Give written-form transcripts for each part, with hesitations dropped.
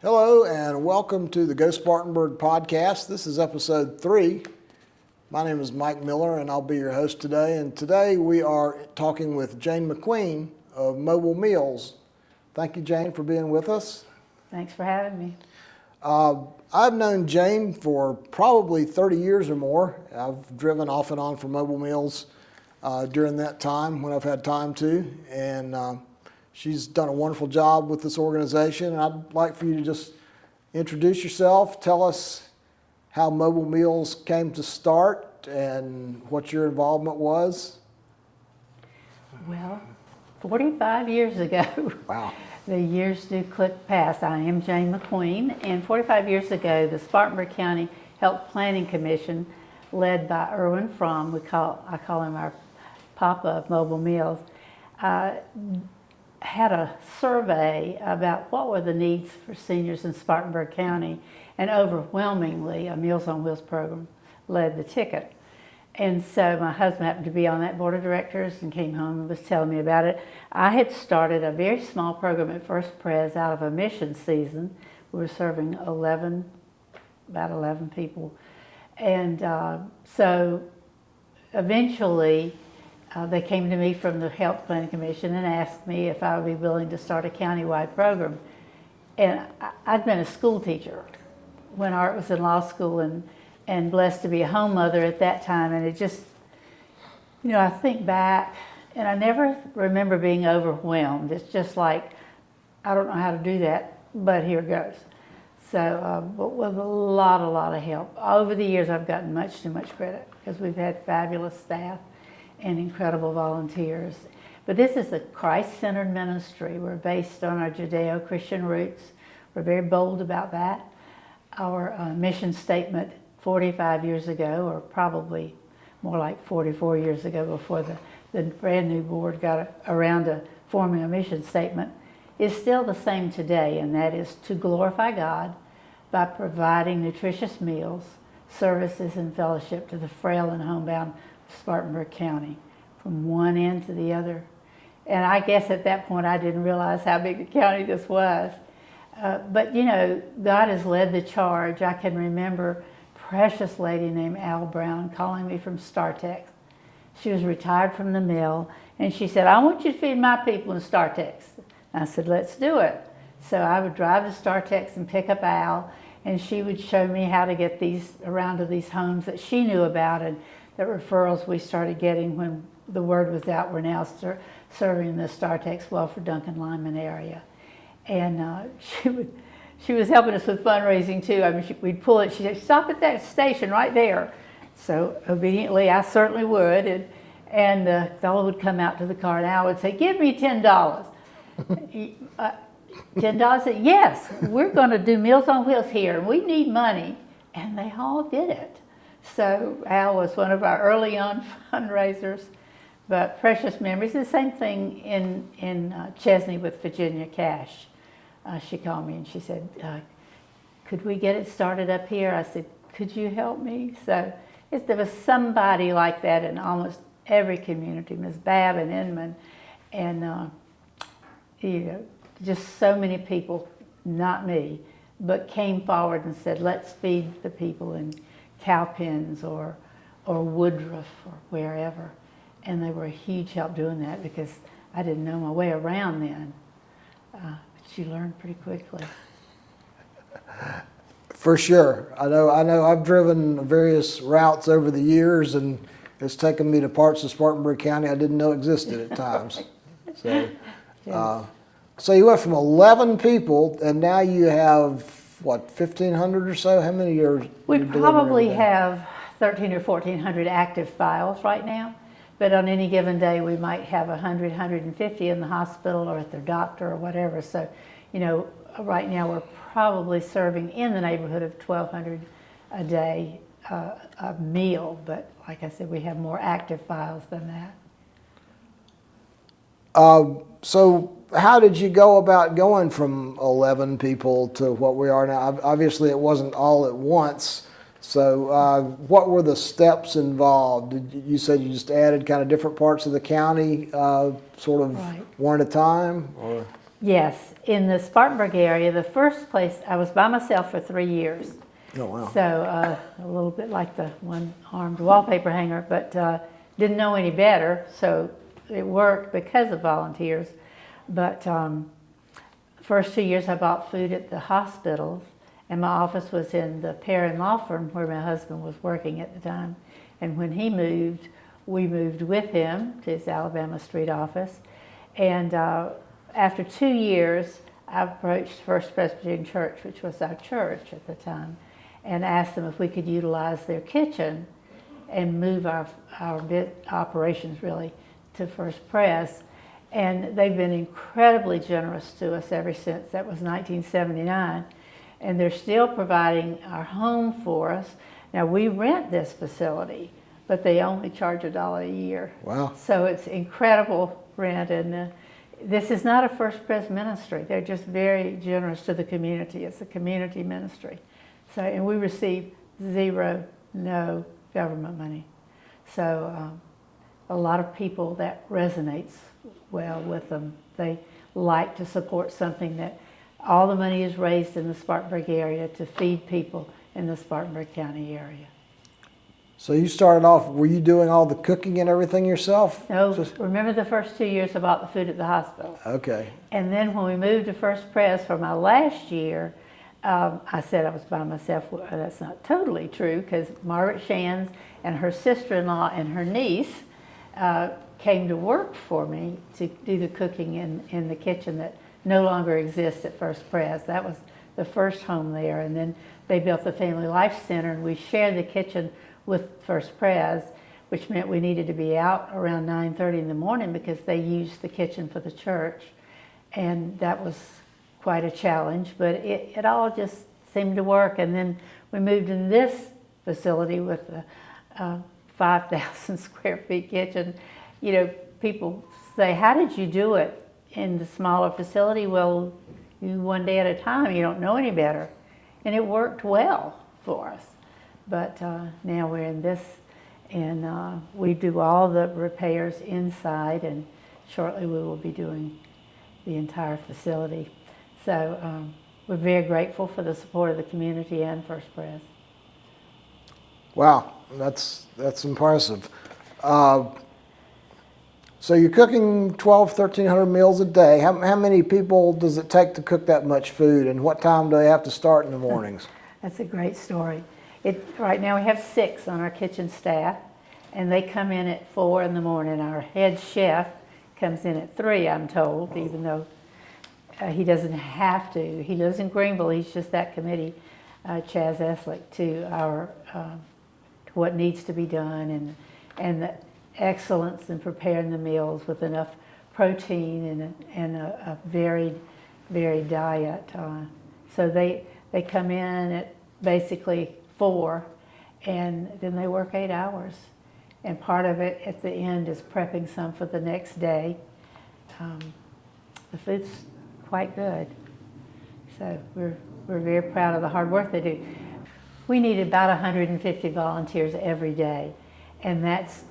Hello and welcome to the Go Spartanburg podcast. This is episode 3. My name is Mike Miller and I'll be your host today. And today we are talking with Jayne McQueen of Mobile Meals. Thank you, Jayne, for being with us. Thanks for having me. I've known Jayne for probably 30 years or more. I've driven off and on for Mobile Meals during that time when I've had time to. And she's done a wonderful job with this organization. And I'd like for you to just introduce yourself, tell us how Mobile Meals came to start and what your involvement was. Well, 45 years ago, Wow. the years do click past. I am Jayne McQueen, and 45 years ago, the Spartanburg County Health Planning Commission, led by Erwin Fromm, I call him our Papa of Mobile Meals, had a survey about what were the needs for seniors in Spartanburg County, and overwhelmingly a Meals on Wheels program led the ticket. And so my husband happened to be on that board of directors and came home and was telling me about it. I had started a very small program at First Pres out of a mission season. We were serving about 11 people. And so eventually they came to me from the Health Planning Commission and asked me if I would be willing to start a countywide program. And I'd been a school teacher when Art was in law school and blessed to be a home mother at that time. And it just, I think back and I never remember being overwhelmed. It's just like, I don't know how to do that, but here goes. So but with a lot of help. Over the years, I've gotten much too much credit because we've had fabulous staff and incredible volunteers. But this is a Christ-centered ministry. We're based on our Judeo-Christian roots. We're very bold about that. Our mission statement 45 years ago, or probably more like 44 years ago before the brand new board got around to forming a mission statement, is still the same today, and that is to glorify God by providing nutritious meals, services, and fellowship to the frail and homebound Spartanburg County, from one end to the other. And I guess at that point I didn't realize how big a county this was. But God has led the charge. I can remember a precious lady named Al Brown calling me from StarTex. She was retired from the mill, and she said, "I want you to feed my people in StarTex." I said, "Let's do it." So I would drive to StarTex and pick up Al, and she would show me how to get these around to these homes that she knew about, and the referrals we started getting when the word was out. We're now serving in the StarTex Welford Duncan Lyman area. And she was helping us with fundraising too. I mean, we'd pull it. She said, "Stop at that station right there." So obediently, I certainly would. And the fellow would come out to the car and I would say, "Give me $10. $10? "Yes, we're going to do Meals on Wheels here and we need money." And they all did it. So Al was one of our early on fundraisers, but precious memories. The same thing in Chesney with Virginia Cash. She called me and she said, "Could we get it started up here?" I said, "Could you help me?" So there was somebody like that in almost every community, Ms. Babb and Inman, and just so many people, not me, but came forward and said, "Let's feed the people in Cowpens or Woodruff or wherever." And they were a huge help doing that because I didn't know my way around then. But you learn pretty quickly. For sure. I know I've driven various routes over the years and it's taken me to parts of Spartanburg County I didn't know existed at times. So, Yes. So you went from 11 people and now you have, 1,500 or so? How many are We you delivering probably every day? have 1,300 or 1,400 active files right now, but on any given day we might have 100, 150 in the hospital or at their doctor or whatever. So, right now we're probably serving in the neighborhood of 1,200 a day a meal, but like I said, we have more active files than that. So how did you go about going from 11 people to what we are now? Obviously, it wasn't all at once. So what were the steps involved? You said you just added kind of different parts of the county, sort of Right. one at a time? Or? Yes, in the Spartanburg area, the first place, I was by myself for 3 years. Oh, wow. So a little bit like the one-armed wallpaper hanger, but didn't know any better, so it worked because of volunteers. But first 2 years I bought food at the hospitals, and my office was in the Perrin Law Firm where my husband was working at the time. And when he moved, we moved with him to his Alabama Street office. And after 2 years, I approached First Presbyterian Church, which was our church at the time, and asked them if we could utilize their kitchen and move our operations really to First Pres. And they've been incredibly generous to us ever since. That was 1979. And they're still providing our home for us. Now, we rent this facility, but they only charge $1 a year. Wow. So it's incredible rent. And this is not a First Pres ministry. They're just very generous to the community. It's a community ministry. So, and we receive no government money. So a lot of people, that resonates well with them. They like to support something that all the money is raised in the Spartanburg area to feed people in the Spartanburg County area. So you started off, were you doing all the cooking and everything yourself? No, remember the first 2 years I bought the food at the hospital. Okay. And then when we moved to First Pres for my last year, I said I was by myself. Well, that's not totally true, because Margaret Shands and her sister-in-law and her niece came to work for me to do the cooking in the kitchen that no longer exists at First Pres. That was the first home there. And then they built the Family Life Center, and we shared the kitchen with First Pres, which meant we needed to be out around 9:30 in the morning because they used the kitchen for the church. And that was quite a challenge, but it all just seemed to work. And then we moved in this facility with a 5,000 square feet kitchen. You know, people say, how did you do it in the smaller facility? Well, you one day at a time, you don't know any better. And it worked well for us. But now we're in this, and we do all the repairs inside, and shortly we will be doing the entire facility. So we're very grateful for the support of the community and First Pres. Wow, that's impressive. So you're cooking 1,300 meals a day. How many people does it take to cook that much food, and what time do they have to start in the mornings? That's a great story. Right now we have 6 on our kitchen staff, and they come in at 4 in the morning. Our head chef comes in at 3, I'm told, even though he doesn't have to. He lives in Greenville. He's just that committee, Chaz Eslick, to what needs to be done, and the excellence in preparing the meals with enough protein and a varied diet. So they come in at basically 4, and then they work 8 hours. And part of it at the end is prepping some for the next day. The food's quite good. So we're very proud of the hard work they do. We need about 150 volunteers every day. And that's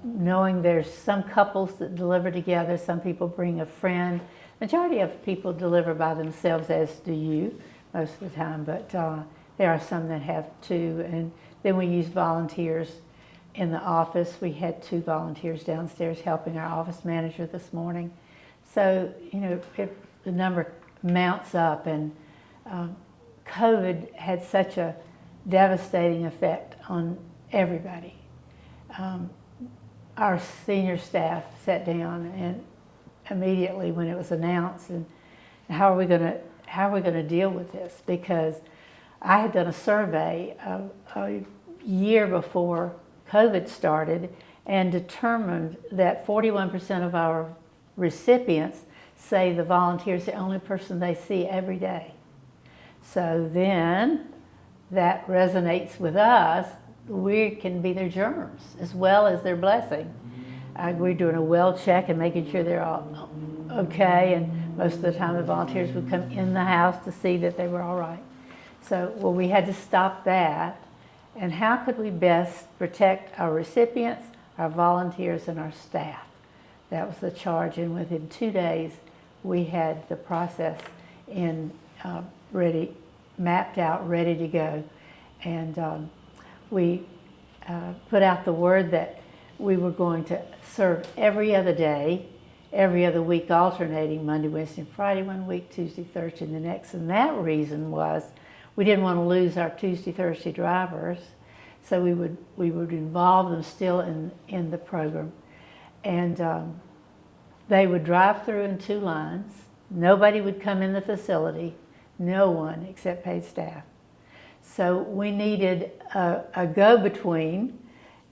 knowing there's some couples that deliver together, some people bring a friend. Majority of people deliver by themselves, as do you most of the time, but there are some that have 2. And then we use volunteers in the office. We had 2 volunteers downstairs helping our office manager this morning. So, you know, the number mounts up, and COVID had such a devastating effect on everybody. Our senior staff sat down and immediately when it was announced, and how are we going to deal with this? Because I had done a survey a year before COVID started and determined that 41% of our recipients say the volunteer is the only person they see every day. So then that resonates with us. We can be their germs as well as their blessing. We're doing a well check and making sure they're all okay, and most of the time the volunteers would come in the house to see that they were all right. So, well, we had to stop that. And how could we best protect our recipients, our volunteers, and our staff? That was the charge, and within 2 days we had the process in ready, mapped out, ready to go. And we put out the word that we were going to serve every other day, every other week, alternating Monday, Wednesday, and Friday one week, Tuesday, Thursday the next. And that reason was we didn't want to lose our Tuesday, Thursday drivers, so we would involve them still in the program. And they would drive through in 2 lines. Nobody would come in the facility, no one except paid staff. So we needed a go-between,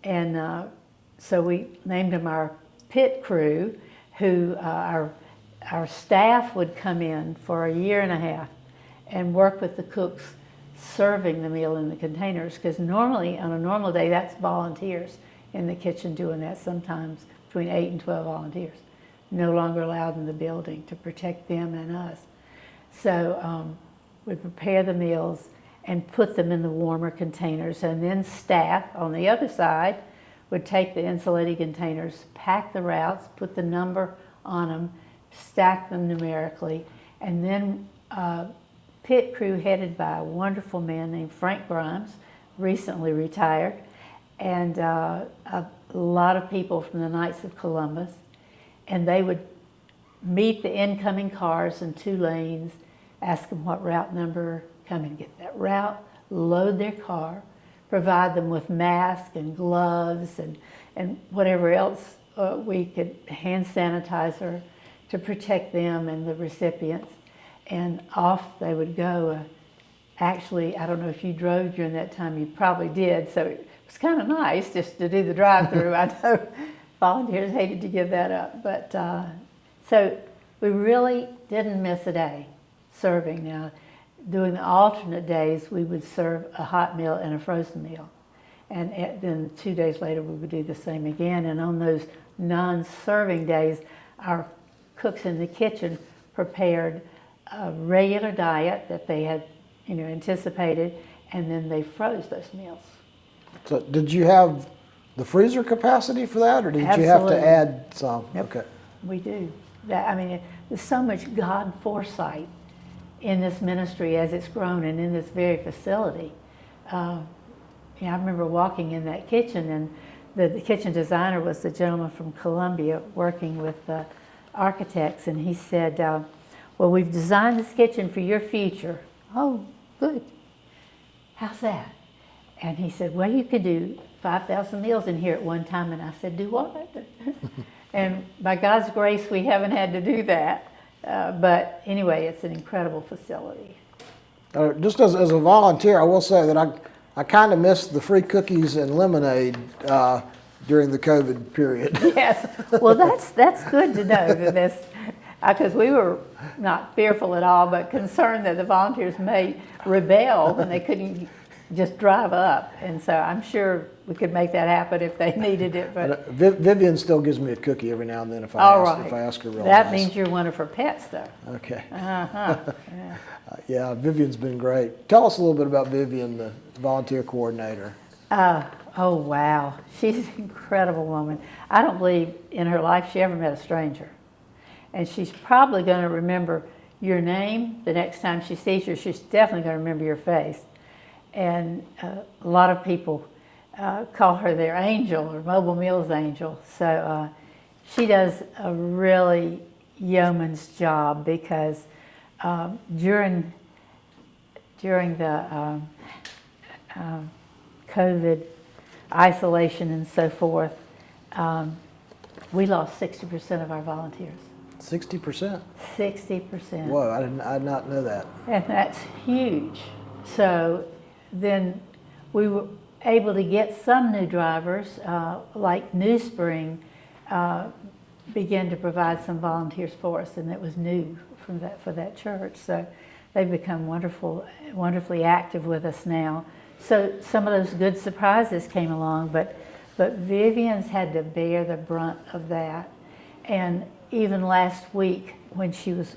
and so we named them our pit crew, who our staff would come in for a year and a half and work with the cooks serving the meal in the containers, because normally, on a normal day, that's volunteers in the kitchen doing that, sometimes between 8 and 12 volunteers, no longer allowed in the building to protect them and us. So we prepare the meals and put them in the warmer containers, and then staff on the other side would take the insulated containers, pack the routes, put the number on them, stack them numerically, and then pit crew headed by a wonderful man named Frank Grimes, recently retired, and a lot of people from the Knights of Columbus, and they would meet the incoming cars in 2 lanes, ask them what route number, come and get that route, load their car, provide them with masks and gloves and whatever else we could, hand sanitizer to protect them and the recipients, and off they would go. Actually, I don't know if you drove during that time, you probably did, so it was kind of nice just to do the drive-through. I know volunteers hated to give that up, but so we really didn't miss a day serving. Now, doing the alternate days, we would serve a hot meal and a frozen meal. And then 2 days later, we would do the same again. And on those non-serving days, our cooks in the kitchen prepared a regular diet that they had, anticipated, and then they froze those meals. So did you have the freezer capacity for that, or did Absolutely. you have to add some? Yep. Okay. We do. There's so much God foresight in this ministry as it's grown and in this very facility. I remember walking in that kitchen, and the kitchen designer was the gentleman from Columbia working with the architects, and he said, well, we've designed this kitchen for your future. Oh, good. How's that? And he said, well, you could do 5,000 meals in here at one time. And I said, do what? And by God's grace, we haven't had to do that. But anyway, it's an incredible facility. Just as a volunteer, I will say that I kind of missed the free cookies and lemonade during the COVID period. Yes, well, that's good to know that this, because we were not fearful at all, but concerned that the volunteers may rebel when they couldn't just drive up. And so I'm sure we could make that happen if they needed it. But Vivian still gives me a cookie every now and then if I ask her real that nice. means you're one of her pets, though. Okay. Uh-huh. Yeah. Yeah, Vivian's been great. Tell us a little bit about Vivian, the volunteer coordinator. Oh, wow. She's an incredible woman. I don't believe in her life she ever met a stranger. And she's probably going to remember your name the next time she sees you. She's definitely going to remember your face. And a lot of people call her their angel or Mobile Meals angel. So she does a really yeoman's job, because during the COVID isolation and so forth, we lost 60% of our volunteers. 60%? 60%. Whoa, I did not know that. And that's huge. So then we were able to get some new drivers, like New Spring began to provide some volunteers for us, and it was new for that church. So they've become wonderfully active with us now. So some of those good surprises came along, but Vivian's had to bear the brunt of that. And even last week, when she was,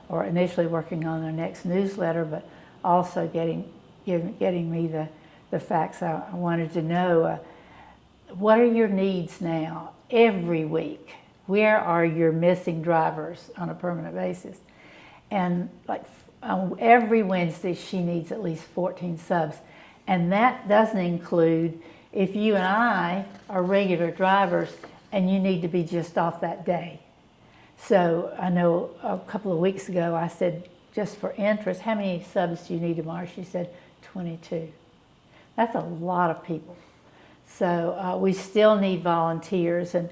or initially working on the next newsletter, but also getting me the facts I wanted to know. What are your needs now? Every week, where are your missing drivers on a permanent basis? And like every Wednesday, she needs at least 14 subs. And that doesn't include if you and I are regular drivers and you need to be just off that day. So I know a couple of weeks ago I said, just for interest, how many subs do you need tomorrow? She said, 22. That's a lot of people. So we still need volunteers, and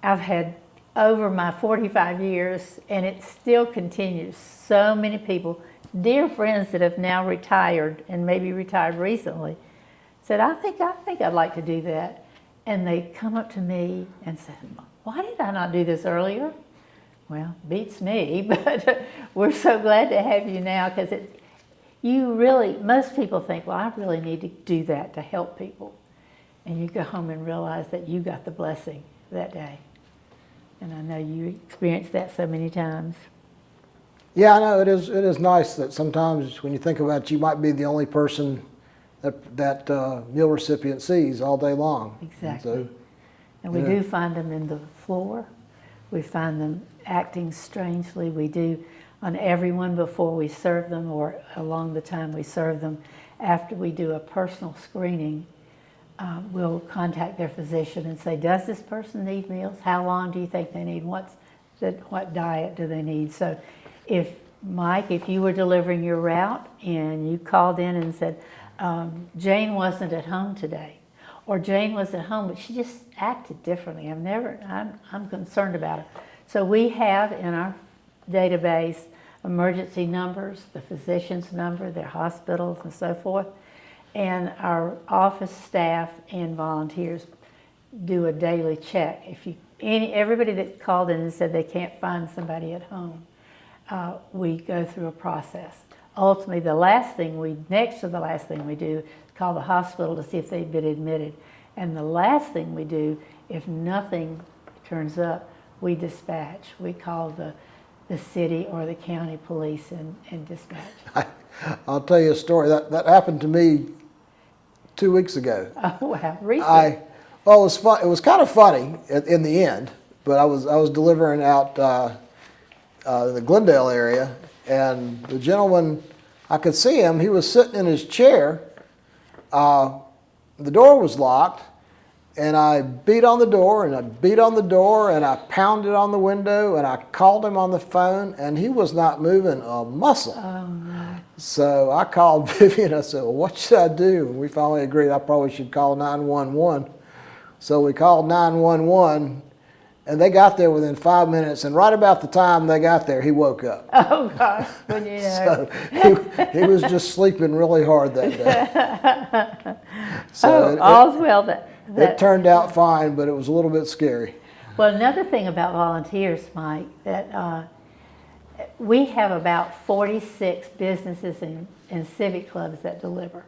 I've had over my 45 years, and it still continues. So many people, dear friends that have now retired and maybe retired recently, said, I think I'd like to do that. And they come up to me and said, why did I not do this earlier? Well, beats me, but we're so glad to have you now, because most people think, well, I really need to do that to help people. And you go home and realize that you got the blessing that day. And I know you experienced that so many times. Yeah, I know it is nice that sometimes when you think about it, you might be the only person that meal recipient sees all day long. Exactly. And we do find them in the floor. We find them acting strangely. We do on everyone before we serve them, or along the time we serve them. After we do a personal screening, we'll contact their physician and say, does this person need meals? How long do you think they need? What diet do they need? So if, Mike, if you were delivering your route and you called in and said, Jayne wasn't at home today, or Jayne was at home, but she just acted differently. I'm concerned about it. So we have in our database emergency numbers, the physician's number, their hospitals and so forth, and our office staff and volunteers do a daily check. Everybody that called in and said they can't find somebody at home, we go through a process. Ultimately, next to the last thing we do is call the hospital to see if they've been admitted. And the last thing we do, if nothing turns up, we dispatch. We call the city or the county police and dispatch. I'll tell you a story. That happened to me 2 weeks ago. Oh, wow. Recently? Well, it was fun. It was kind of funny in the end, but I was delivering out in the Glendale area, and the gentleman, I could see him. He was sitting in his chair. The door was locked, and I beat on the door, and I beat on the door, and I pounded on the window, and I called him on the phone, and he was not moving a muscle. Oh, no. So I called Vivian. I said, well, what should I do? And we finally agreed I probably should call 911. So we called 911, and they got there within 5 minutes, and right about the time they got there, he woke up. Oh, gosh. Well, you know. So he was just sleeping really hard that day. So all's well it turned out fine, but it was a little bit scary. Well, another thing about volunteers, Mike, that we have about 46 businesses and civic clubs that deliver.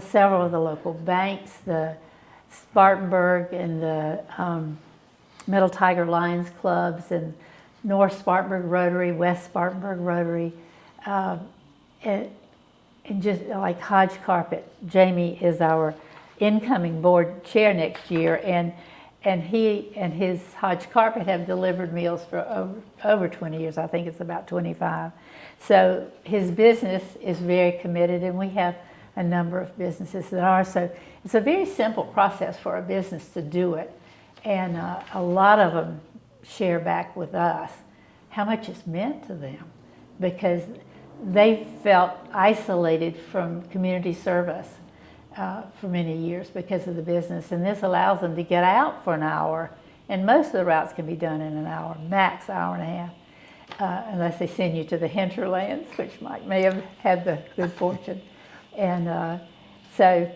Several of the local banks, the Spartanburg and the Middle Tiger Lions clubs, and North Spartanburg Rotary, West Spartanburg Rotary, and just like Hodge Carpet. Jamie is our incoming board chair next year, and he and his Hodge Carpet have delivered meals for over 20 years. I think it's about 25. So his business is very committed, and we have a number of businesses that are. So it's a very simple process for a business to do it. And a lot of them share back with us how much it's meant to them, because they felt isolated from community service for many years because of the business. And this allows them to get out for an hour. And most of the routes can be done in an hour, max hour and a half, unless they send you to the hinterlands, which Mike may have had the good fortune. And so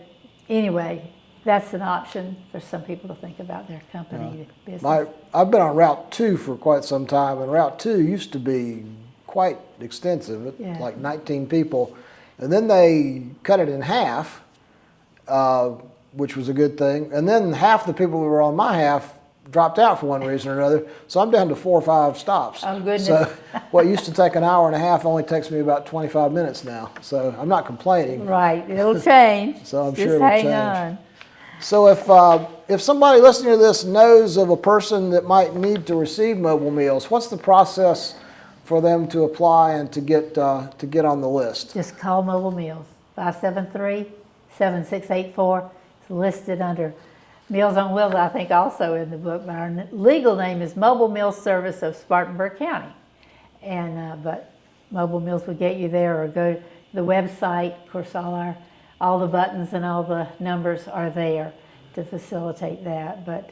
anyway, that's an option for some people to think about their company business. I've been on Route 2 for quite some time, and Route 2 used to be quite extensive, like 19 people. And then they cut it in half, which was a good thing. And then half the people who were on my half dropped out for one reason or another. So I'm down to 4 or 5 stops. Oh, goodness. So what used to take an hour and a half only takes me about 25 minutes now. So I'm not complaining. Right, it'll change. So I'm Just sure it'll hang change. on. So if somebody listening to this knows of a person that might need to receive mobile meals, what's the process for them to apply and to get on the list? Just call Mobile Meals, 573-7684. It's listed under Meals on Wheels, I think also in the book, but our legal name is Mobile Meals Service of Spartanburg County. And but Mobile Meals will get you there, or go to the website. Of course, all the buttons and all the numbers are there to facilitate that. But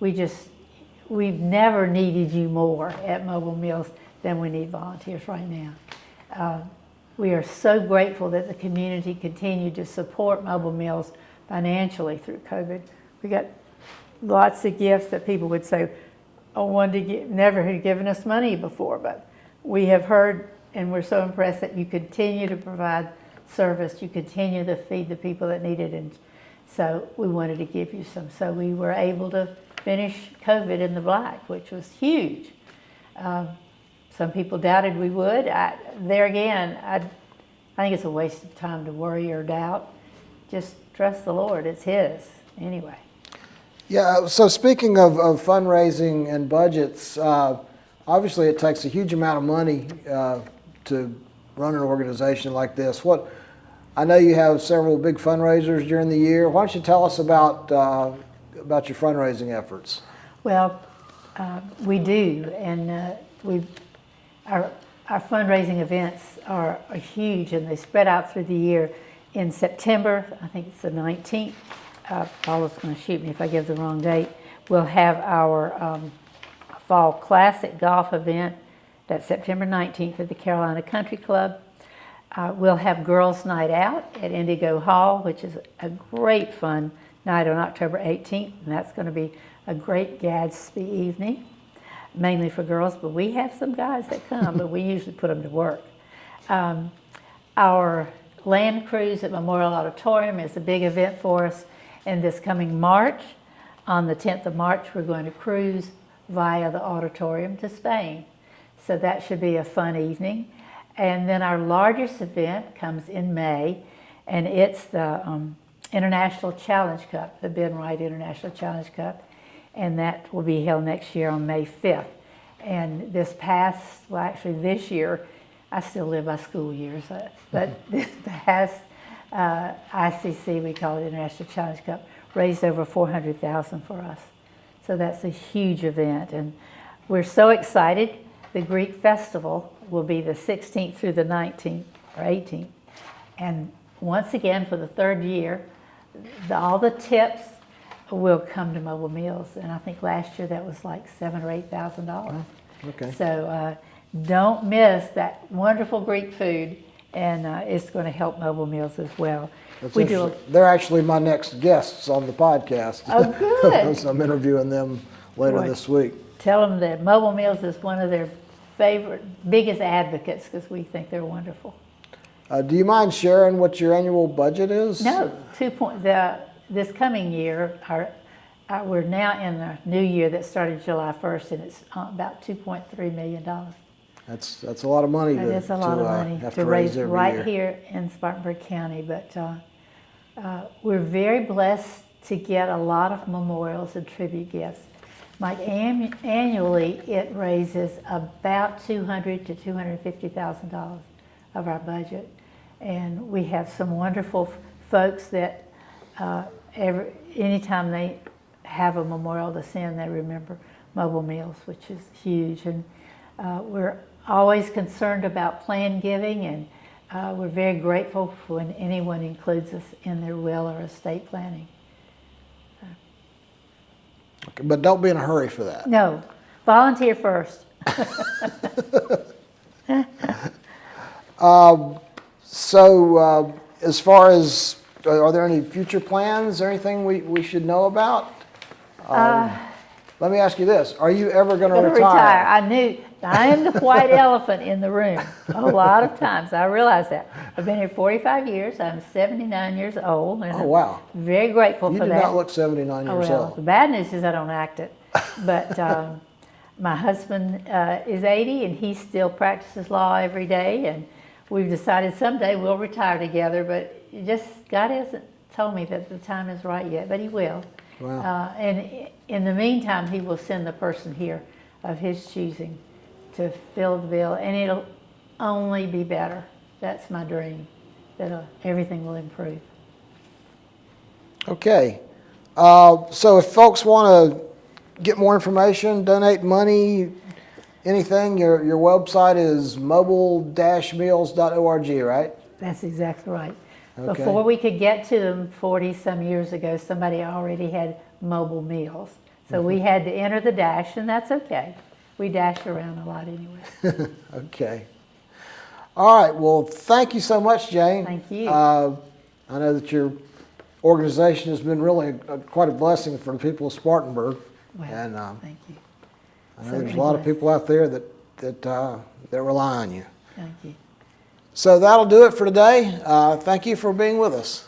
we've never needed you more at Mobile Meals than we need volunteers right now. We are so grateful that the community continued to support Mobile Meals financially through COVID. We got lots of gifts that people would say, oh, never had given us money before, but we have heard, and we're so impressed that you continue to provide service, you continue to feed the people that need it, and so we wanted to give you some. So we were able to finish COVID in the black, which was huge. Some people doubted we would. I think it's a waste of time to worry or doubt. Just trust the Lord, it's His anyway. Yeah, so speaking of fundraising and budgets, obviously it takes a huge amount of money to run an organization like this. I know you have several big fundraisers during the year. Why don't you tell us about your fundraising efforts? Well, we do, and our fundraising events are huge, and they spread out through the year. In September, I think it's the 19th, Paula's going to shoot me if I give the wrong date, we'll have our Fall Classic Golf event. That's September 19th at the Carolina Country Club. We'll have Girls' Night Out at Indigo Hall, which is a great fun night on October 18th, and that's going to be a great Gadsby evening, mainly for girls, but we have some guys that come, but we usually put them to work. Our Land Cruise at Memorial Auditorium is a big event for us, and this coming March, on the 10th of March, we're going to cruise via the auditorium to Spain. So that should be a fun evening. And then our largest event comes in May, and it's the International Challenge Cup, the Ben Wright International Challenge Cup, and that will be held next year on May 5th. And this year, I still live by school years, but this past ICC, we call it International Challenge Cup, raised over $400,000 for us. So that's a huge event, and we're so excited. The Greek Festival will be the 16th through the 19th or 18th. And once again, for the third year, all the tips will come to Mobile Meals. And I think last year that was like $7,000 or $8,000. Okay. So don't miss that wonderful Greek food, and it's going to help Mobile Meals as well. They're actually my next guests on the podcast. Oh, good. So I'm interviewing them later this week. Tell them that Mobile Meals is one of their biggest advocates, because we think they're wonderful. Do you mind sharing what your annual budget is? No, this coming year, we're now in the new year that started July 1st, and it's about $2.3 million. That's a lot of money. It's a lot of money to raise every right year. here in Spartanburg County, but we're very blessed to get a lot of memorials and tribute gifts. Like annually, it raises about $200,000 to $250,000 of our budget, and we have some wonderful folks that anytime they have a memorial to send, they remember Mobile Meals, which is huge. And we're always concerned about planned giving, and we're very grateful when anyone includes us in their will or estate planning. Okay, but don't be in a hurry for that. No, volunteer first. So as far as, are there any future plans or anything we should know about? Let me ask you this. Are you ever going to retire? I am the white elephant in the room a lot of times. I realize that. I've been here 45 years. I'm 79 years old. And Oh, wow. I'm very grateful for that. You do not look 79 years The old. bad news is I don't act it. But my husband is 80, and he still practices law every day. And we've decided someday we'll retire together, but God hasn't told me that the time is right yet, but he will. Wow. And in the meantime, he will send the person here of his choosing to fill the bill, and it'll only be better. That's my dream, that everything will improve. Okay. So if folks want to get more information, donate money, anything, your website is mobile-meals.org, right? That's exactly right. Okay. Before we could get to them 40-some years ago, somebody already had mobile meals. So we had to enter the dash, and that's okay. We dash around a lot anyway. Okay. All right. Well, thank you so much, Jayne. Thank you. I know that your organization has been really quite a blessing for the people of Spartanburg. Well, And thank you. I know So there's a many lot of blessings. people out there that rely on you. Thank you. So that'll do it for today. Thank you for being with us.